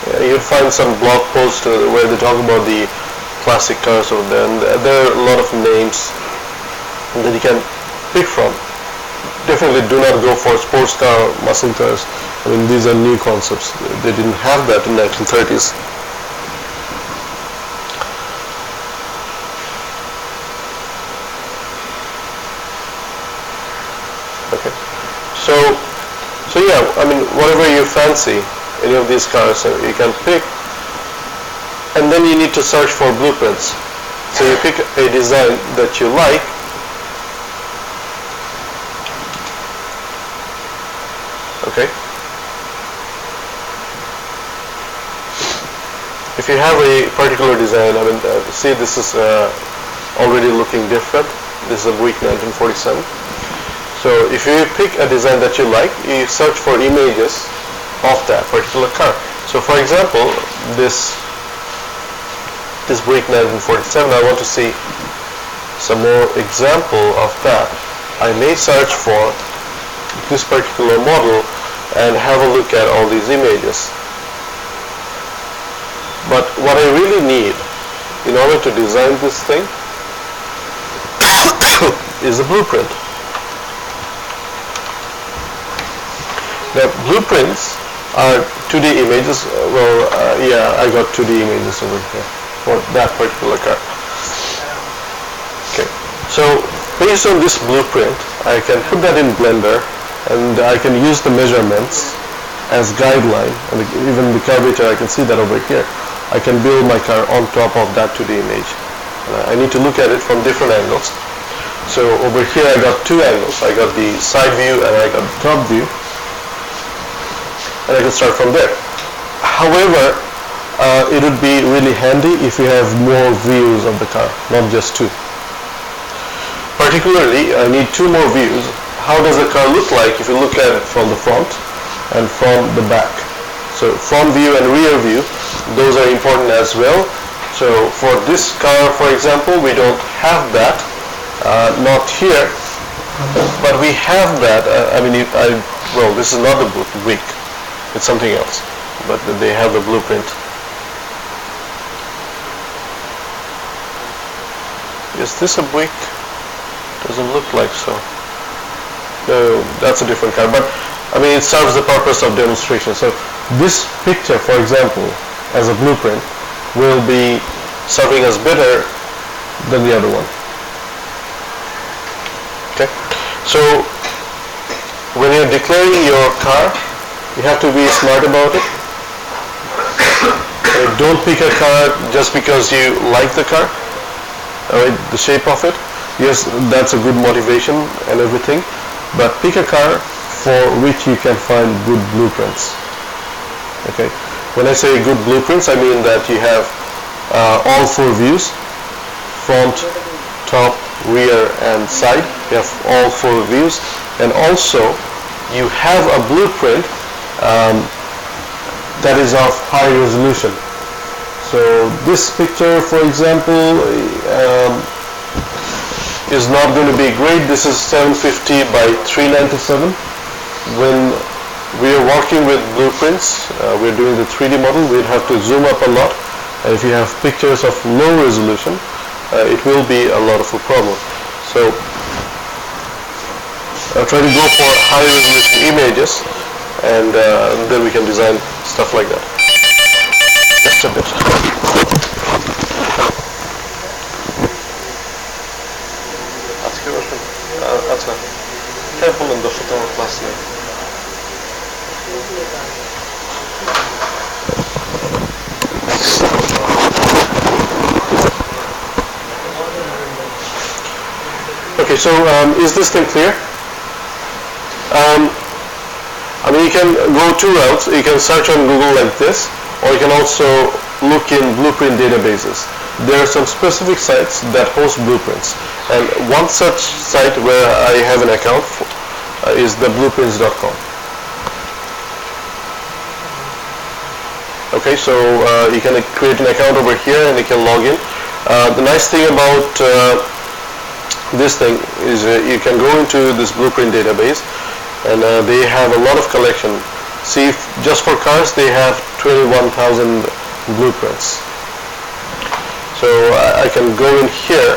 Yeah, you'd find some blog posts where they talk about the classic cars over there, and there are a lot of names that you can pick from. Definitely do not go for sports car, muscle cars. I mean, these are new concepts. They didn't have that in 1930s. Okay. So yeah, I mean, whatever you fancy, any of these cars, you can pick, and then you need to search for blueprints. So you pick a design that you like, okay. If you have a particular design, I mean, see, this is already looking different. This is a Buick 1947. So if you pick a design that you like, you search for images of that particular car. So for example, this Buick 1947, I want to see some more example of that. I may search for this particular model and have a look at all these images. But what I really need in order to design this thing is the blueprint. Now blueprints are 2D images. Yeah, I got 2D images over here for that particular car. Okay, so based on this blueprint, I can put that in Blender, and I can use the measurements as guideline, and even the curvature, I can see that over here. I can build my car on top of that 2D image. I need to look at it from different angles. So over here I got two angles. I got the side view and I got the top view. And I can start from there. However, it would be really handy if you have more views of the car, not just two. Particularly, I need two more views. How does the car look like if you look at it from the front and from the back? So front view and rear view, those are important as well. So for this car, for example, we don't have that, not here, but we have that. Well, this is not the Buick, it's something else, but they have the blueprint. Is this a Buick? Doesn't look like so. No, that's a different car, but I mean, it serves the purpose of demonstration. So this picture, for example, as a blueprint, will be serving us better than the other one. Okay, so when you're declaring your car, you have to be smart about it. Don't pick a car just because you like the car, the shape of it. Yes, that's a good motivation and everything, but pick a car for which you can find good blueprints. Okay, when I say good blueprints, I mean that you have all four views: front, top, rear, and side. You have all four views, and also you have a blueprint that is of high resolution. So this picture, for example, is not going to be great. This is 750 by 397. When we are working with blueprints, we're doing the 3D model, we'd have to zoom up a lot. And if you have pictures of low resolution, it will be a lot of a problem. So I'll try to go for high resolution images, and then we can design stuff like that. Just a bit. Careful in the photograph now. Okay, so is this thing clear? I mean, you can go two routes. You can search on Google like this, or you can also look in blueprint databases. There are some specific sites that host blueprints, and one such site where I have an account is theblueprints.com. Okay, so you can create an account over here and you can log in. The nice thing about this thing is you can go into this blueprint database, and they have a lot of collection. See, just for cars they have 21,000 blueprints. So I can go in here.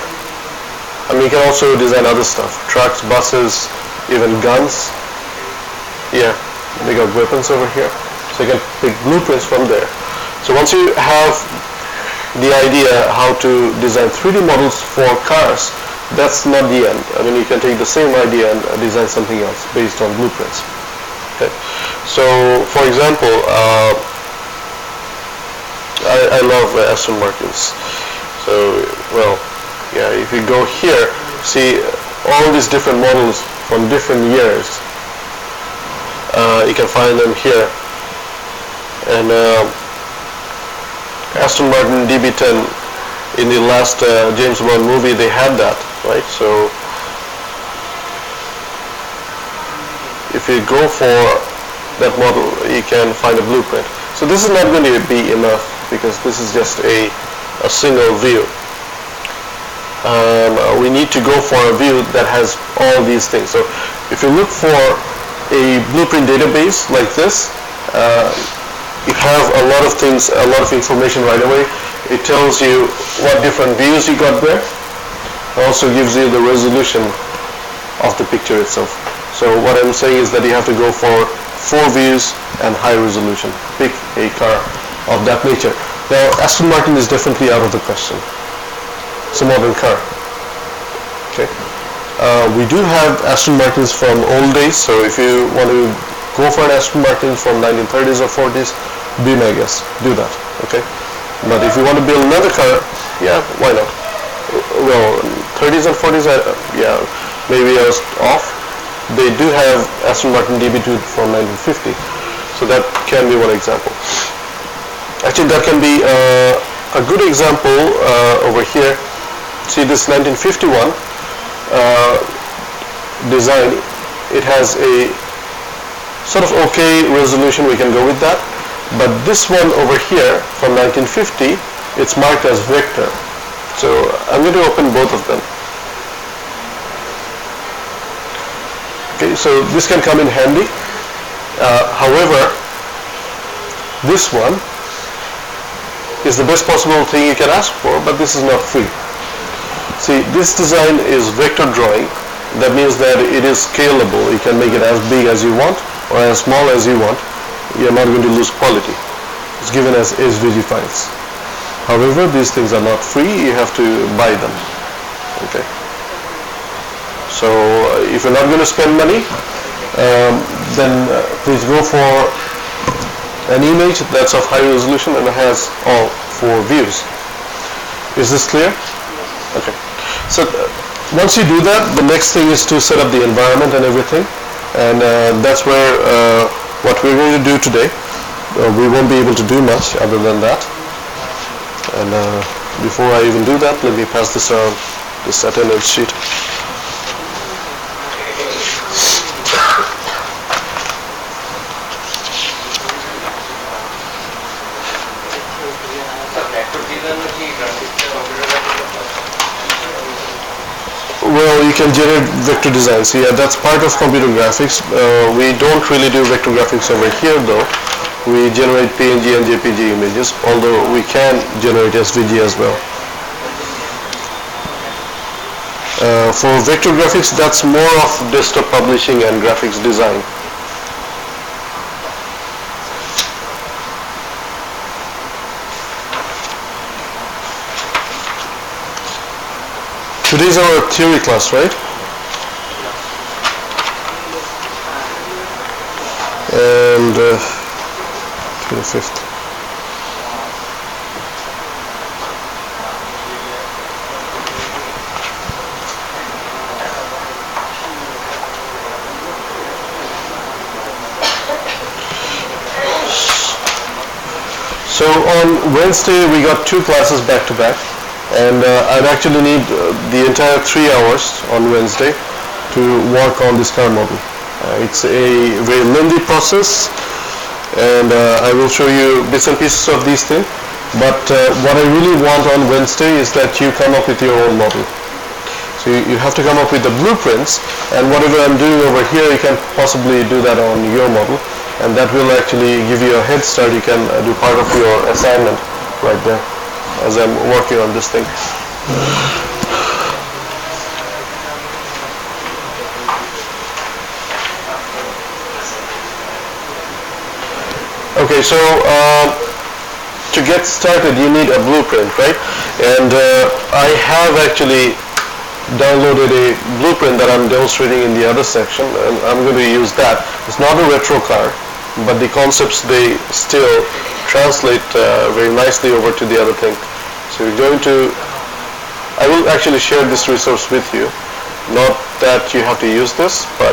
I mean, you can also design other stuff: trucks, buses, even guns. Yeah, they got weapons over here. So you can pick blueprints from there. So once you have the idea how to design 3D models for cars, that's not the end. I mean, you can take the same idea and design something else based on blueprints. Okay. So, for example, I love Aston Martins. So, well, yeah, if you go here, see all these different models from different years. You can find them here. And Aston Martin DB10, in the last James Bond movie, they had that, right? So if you go for that model, you can find a blueprint. So this is not going to be enough, because this is just a single view. We need to go for a view that has all these things. So if you look for a blueprint database like this, you have a lot of things, a lot of information right away. It tells you what different views you got there. It also gives you the resolution of the picture itself. So what I'm saying is that you have to go for 4 views and high resolution. Pick a car of that nature. Now Aston Martin is definitely out of the question. It's a modern car. Okay. We do have Aston Martins from old days, so if you want to go for an Aston Martin from 1930s or 40s, be my guest. Do that. Okay. But if you want to build another car, yeah, why not? Well, 30s and 40s, yeah, maybe I was off. They do have Aston Martin DB2 from 1950, so that can be one example. Actually, that can be a good example over here. See this 1951 design. It has a sort of okay resolution. We can go with that. But this one over here from 1950, it's marked as vector. So I'm going to open both of them. Okay, so this can come in handy. However, this one is the best possible thing you can ask for, but this is not free. See, this design is vector drawing. That means that it is scalable. You can make it as big as you want or as small as you want. You're not going to lose quality. It's given as SVG files. However, these things are not free. You have to buy them. Okay. So if you're not going to spend money, then please go for an image that's of high resolution and has all 4 views. Is this clear? Okay. So once you do that, the next thing is to set up the environment and everything, and that's where what we're going to do today. We won't be able to do much other than that. And before I even do that, let me pass this around, this attendance sheet. Well, you can generate vector designs. Yeah, that's part of computer graphics. We don't really do vector graphics over here though. We generate PNG and JPG images, although we can generate SVG as well. For vector graphics, that's more of desktop publishing and graphics design. Today's our theory class, right? And 25th. So on Wednesday we got 2 classes back to back. And I'd actually need the entire 3 hours on Wednesday to work on this car model. It's a very lengthy process, and I will show you bits and pieces of these things. But what I really want on Wednesday is that you come up with your own model. So you have to come up with the blueprints, and whatever I'm doing over here, you can possibly do that on your model, and that will actually give you a head start. You can do part of your assignment right there as I'm working on this thing. Okay, so to get started you need a blueprint, right? And I have actually downloaded a blueprint that I'm demonstrating in the other section, and I'm going to use that. It's not a retro car, but the concepts, they still translate very nicely over to the other thing. So we're going to, I will actually share this resource with you. Not that you have to use this, but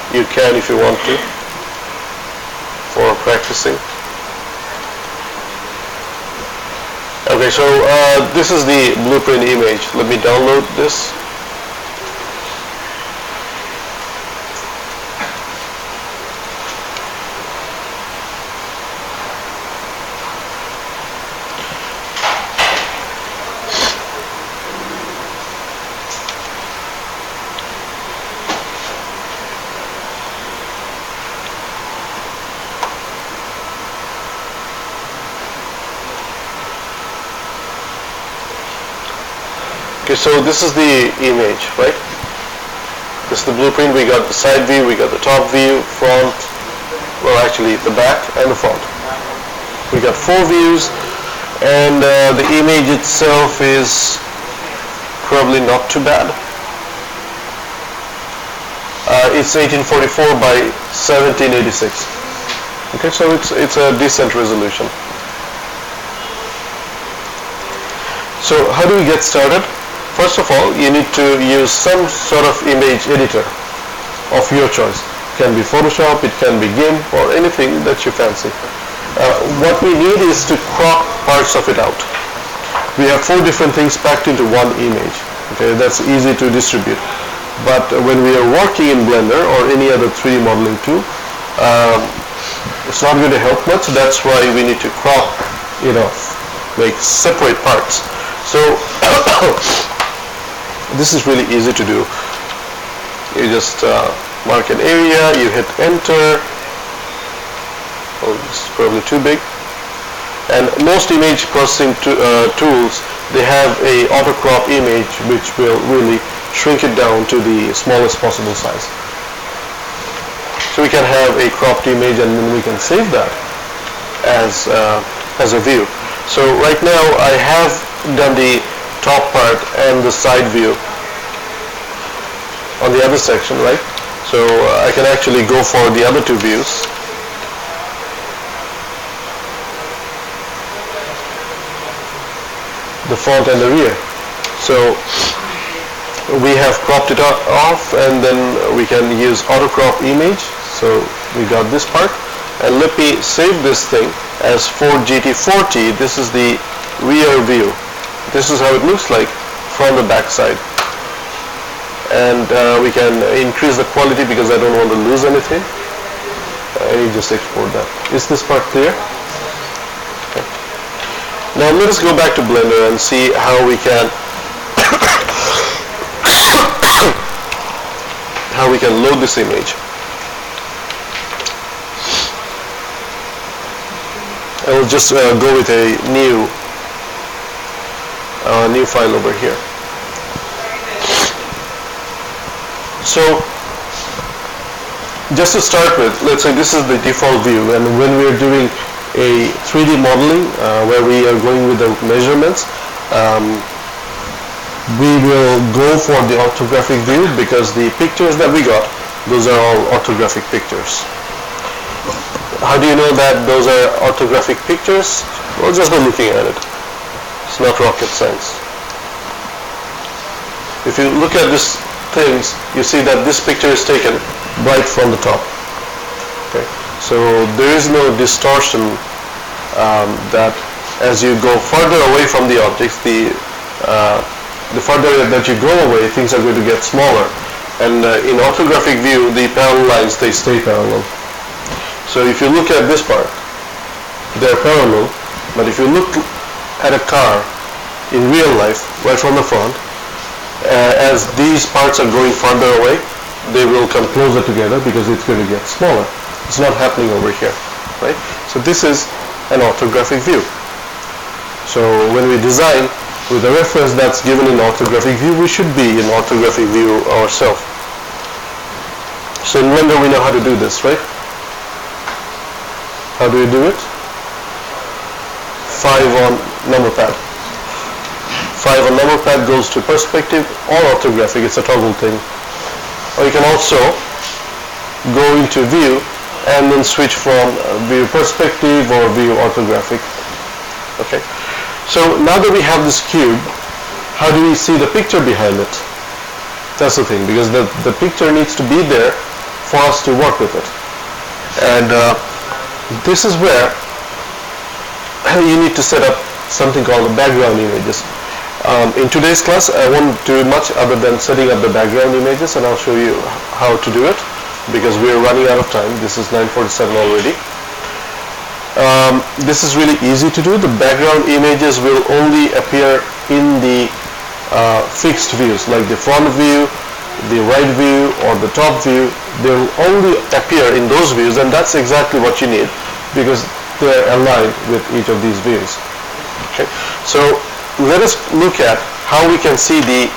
you can if you want to for practicing. Okay, so this is the blueprint image. Let me download this. Okay, so this is the image, right? This is the blueprint. We got the side view, we got the top view, front, well actually the back and the front. We got 4 views, and the image itself is probably not too bad. It's 1844 by 1786. Okay, so it's a decent resolution. So how do we get started? First of all, you need to use some sort of image editor of your choice. It can be Photoshop, it can be GIMP, or anything that you fancy. What we need is to crop parts of it out. We have 4 different things packed into one image. Okay, that's easy to distribute. But when we are working in Blender or any other 3D modeling tool, it's not going to help much. That's why we need to crop it off, make separate parts. So this is really easy to do. You just mark an area, you hit enter. Oh, this is probably too big. And most image processing tools, they have a auto crop image which will really shrink it down to the smallest possible size. So we can have a cropped image and then we can save that as a view. So right now I have done the top part and the side view on the other section, right? So I can actually go for the other 2 views. The front and the rear. So we have cropped it off, and then we can use auto crop image. So we got this part, and let me save this thing as 4GT40. This is the rear view. This is how it looks like from the back side. And we can increase the quality because I don't want to lose anything. I just export that. Is this part clear? Okay. Now let us go back to Blender and see how we can load this image. I will just go with a new file over here. So just to start with, let's say this is the default view, and when we are doing a 3D modeling where we are going with the measurements, we will go for the orthographic view because the pictures that we got, those are all orthographic pictures. How do you know that those are orthographic pictures? Well, just by looking at it. It's not rocket science. If you look at these things, you see that this picture is taken right from the top. Okay. So there is no distortion that as you go further away from the objects, the further that you go away, things are going to get smaller. And in orthographic view, the parallel lines, they stay parallel. So if you look at this part, they're parallel, but if you look at a car in real life, right from the front, as these parts are going further away, they will come closer together because it's going to get smaller. It's not happening over here, right? So this is an orthographic view. So when we design with a reference that's given in orthographic view, we should be in orthographic view ourselves. So in Blender we know how to do this, right? How do we do it? 5 on number pad. 5 on number pad goes to perspective or orthographic. It's a toggle thing. Or you can also go into view and then switch from view perspective or view orthographic. Okay. So now that we have this cube, how do we see the picture behind it? That's the thing, because the picture needs to be there for us to work with it. And this is where you need to set up something called the background images. In today's class, I won't do much other than setting up the background images, and I'll show you how to do it because we are running out of time. This is 9:47 already. This is really easy to do. The background images will only appear in the fixed views, like the front view, the right view, or the top view. They will only appear in those views, and that's exactly what you need because they're aligned with each of these views. Okay, so let us look at how we can see the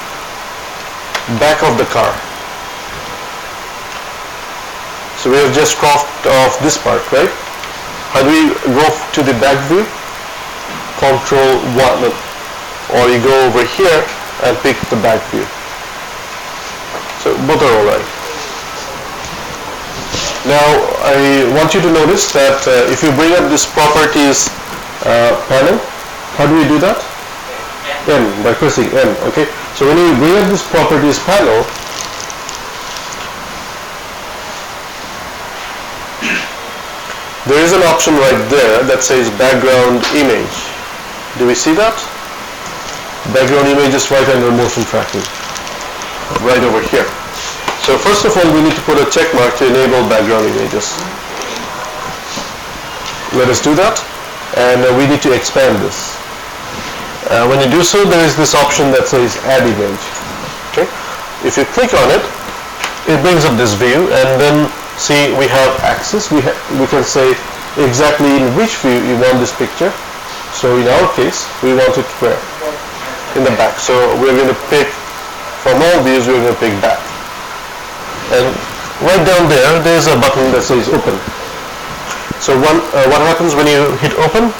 back of the car. So we have just cropped off this part, right? How do we go to the back view? Control 1, or you go over here and pick the back view. So both are alright. Now I want you to notice that if you bring up this properties panel, how do we do that? N, by pressing N, okay? So when you bring up this properties panel, there is an option right there that says background image. Do we see that? Background image is right under motion tracking, right over here. So first of all, we need to put a check mark to enable background images. Let us do that, and we need to expand this. When you do so, there is this option that says add image. Okay, if you click on it, it brings up this view, and then see we have axis. We can say exactly in which view you want this picture. So in our case, we want it where? In the back. So we're going to pick from all views. We're going to pick back, and right down there, there's a button that says open. So what happens when you hit open?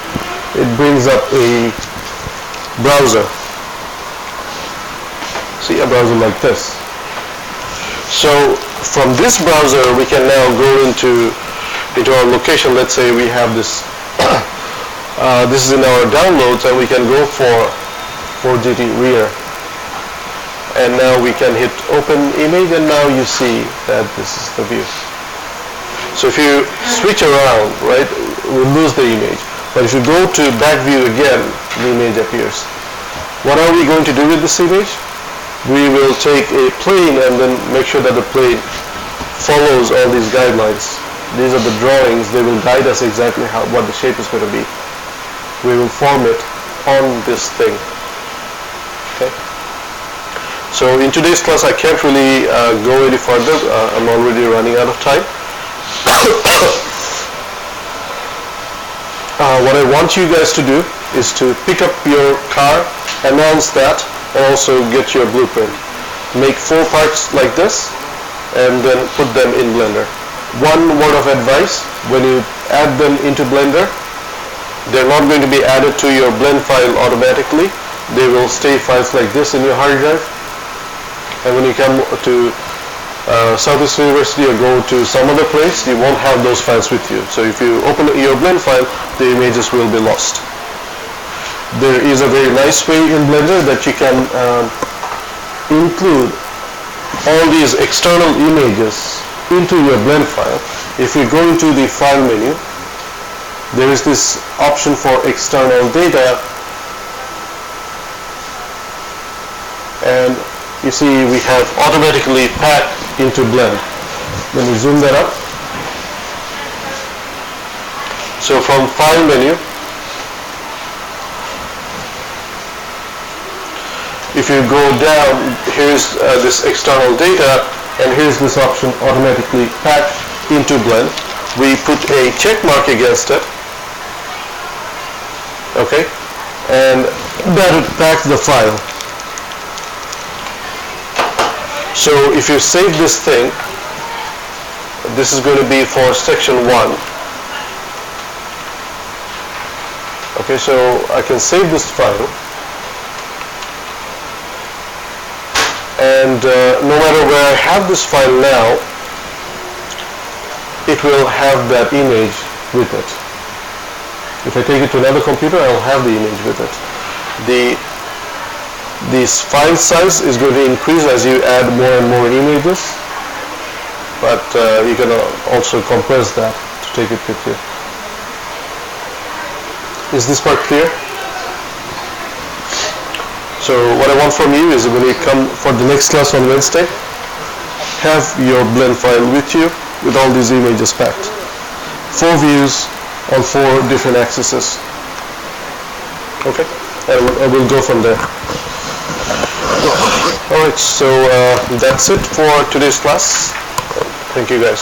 It brings up a browser. See, a browser like this. So from this browser, we can now go into our location. Let's say we have this. This is in our downloads, and we can go for GT rear. And now we can hit open image, and now you see that this is the view. So if you switch around, right, we'll lose the image. But if you go to back view again, the image appears. What are we going to do with this image? We will take a plane and then make sure that the plane follows all these guidelines. These are the drawings. They will guide us exactly what the shape is going to be. We will form it on this thing. Okay. So in today's class, I can't really go any further. I'm already running out of time. What I want you guys to do is to pick up your car, announce that, and also get your blueprint. Make 4 parts like this, and then put them in Blender. One word of advice: when you add them into Blender, they're not going to be added to your blend file automatically. They will stay files like this in your hard drive. And when you come to Southeast University or go to some other place, you won't have those files with you. So if you open your blend file, the images will be lost. There is a very nice way in Blender that you can include all these external images into your blend file. If you go into the file menu, there is this option for external data, and you see we have automatically packed into blend. Let me zoom that up. So from file menu, if you go down, here's this external data, and here's this option automatically packed into blend. We put a check mark against it, okay, and that packs the file. So if you save this thing, this is going to be for section 1. Okay, so I can save this file, and no matter where I have this file now, it will have that image with it. If I take it to another computer, I'll have the image with it. This file size is going to increase as you add more and more images, but you can also compress that to take it with you. Is this part clear? So what I want from you is, when you come for the next class on Wednesday, have your blend file with you with all these images packed. 4 views on 4 different axes. Okay, and we'll go from there. Alright, so that's it for today's class. Thank you guys.